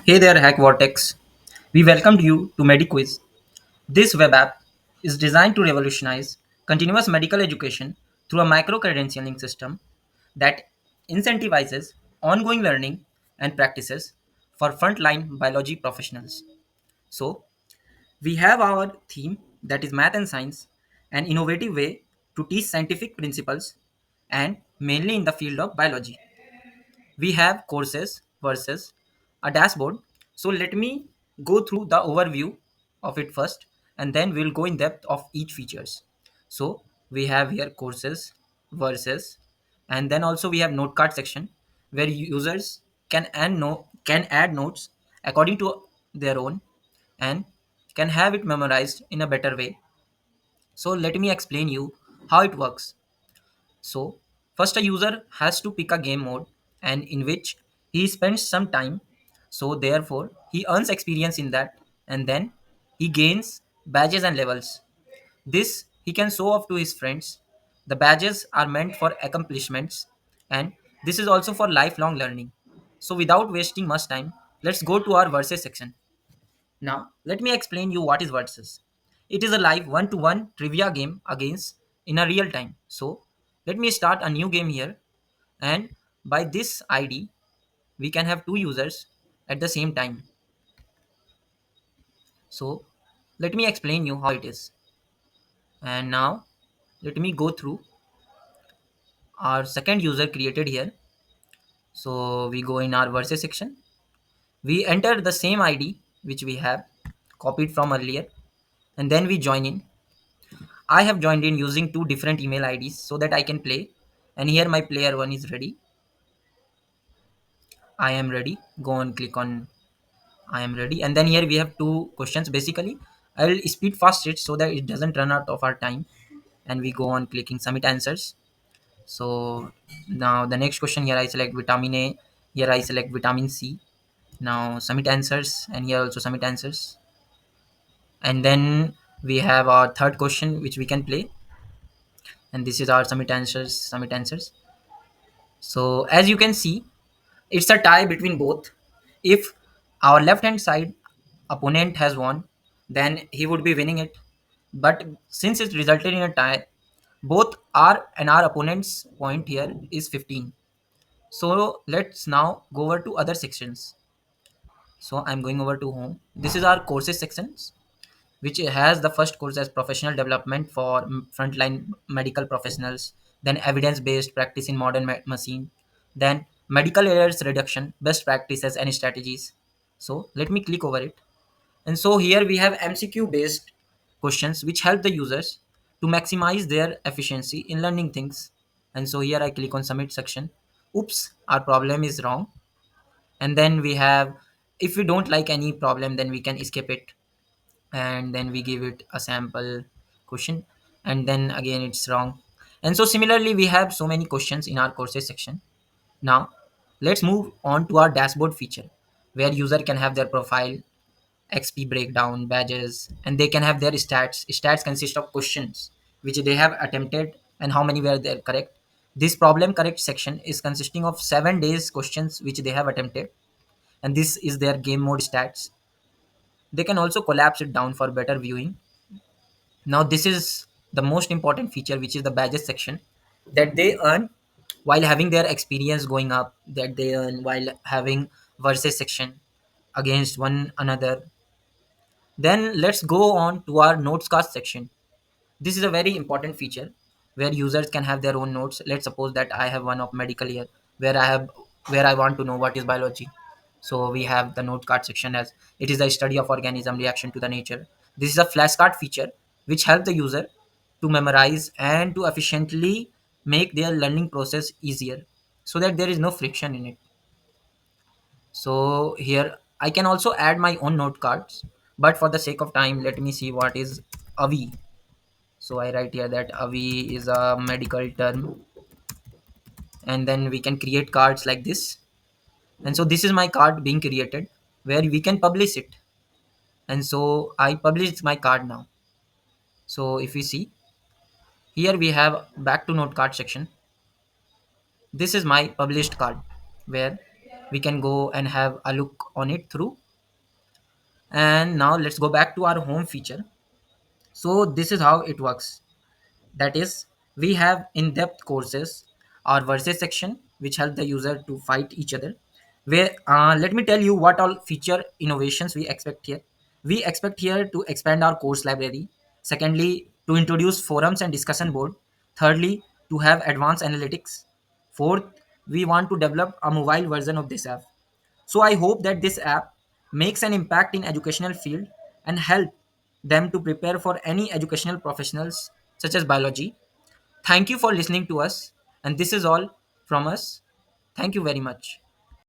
Hey there, HackVortex. We welcomed you to MediQuiz. This web app is designed to revolutionize continuous medical education through a micro-credentialing system that incentivizes ongoing learning and practices for frontline biology professionals. So, we have our theme that is math and science, an innovative way to teach scientific principles and mainly in the field of biology. We have courses versus a dashboard. So let me go through the overview of it first, and then we'll go in depth of each features. So we have here courses versus, and then also we have note card section where users can add notes according to their own and can have it memorized in a better way. So let me explain you how it works. So, first a user has to pick a game mode and in which he spends some time. So, therefore, he earns experience in that and then he gains badges and levels. This he can show off to his friends. The badges are meant for accomplishments and this is also for lifelong learning. So, without wasting much time, let's go to our verses section. Now, let me explain you what is versus. It is a live one-to-one trivia game against in a real time. So, let me start a new game here and by this ID we can have two users at the same time. So, let me explain you how it is. And now, let me go through our second user created here. So, we go in our versus section. We enter the same ID which we have copied from earlier and then we join in. I have joined in using two different email IDs so that I can play. And here my player one is ready. I am ready. Go and click on I am ready. And then here we have two questions. Basically, I will speed fast it so that it doesn't run out of our time. And we go on clicking submit answers. So now the next question here I select vitamin A. Here I select vitamin C. Now submit answers and here also submit answers. And then we have our third question which we can play. And this is our submit answers. Submit answers. So as you can see, it's a tie between both. If our left hand side opponent has won, then he would be winning it. But since it resulted in a tie, both our and our opponent's point here is 15. So let's now go over to other sections. So I'm going over to home. This is our courses sections, which has the first course as professional development for frontline medical professionals, then evidence based practice in modern machine, then medical errors reduction, best practices and strategies. So let me click over it. And so here we have MCQ based questions which help the users to maximize their efficiency in learning things. And so here I click on submit section. Oops, our problem is wrong. And then we have, if we don't like any problem, then we can skip it and then we give it a sample question and then again it's wrong. And so similarly we have so many questions in our courses section. Now let's move on to our dashboard feature where user can have their profile, XP breakdown, badges, and they can have their stats consist of questions which they have attempted and how many were there correct. This problem correct section is consisting of 7 days questions which they have attempted, and this is their game mode stats. They can also collapse it down for better viewing. Now this is the most important feature which is the badges section that they earn while having their experience going up, that they earn while having versus section against one another. Then let's go on to our notes card section. This is a very important feature where users can have their own notes. Let's suppose that I have one of medical here where I want to know what is biology. So we have the note card section as it is the study of organism reaction to the nature. This is a flashcard feature which help the user to memorize and to efficiently make their learning process easier so that there is no friction in it. So here I can also add my own note cards, but for the sake of time, let me see what is AVI. So I write here that AVI is a medical term, and then we can create cards like this. And so this is my card being created where we can publish it. And so I published my card now. So if we see here, we have back to note card section. This is my published card where we can go and have a look on it through. And now let's go back to our home feature. So this is how it works. That is, we have in-depth courses, our versus section, which help the user to fight each other. Where let me tell you what all feature innovations we expect here. We expect here to expand our course library. Secondly, to introduce forums and discussion board. Thirdly, to have advanced analytics. Fourth, we want to develop a mobile version of this app. So I hope that this app makes an impact in educational field and help them to prepare for any educational professionals such as biology. Thank you for listening to us, and this is all from us. Thank you very much.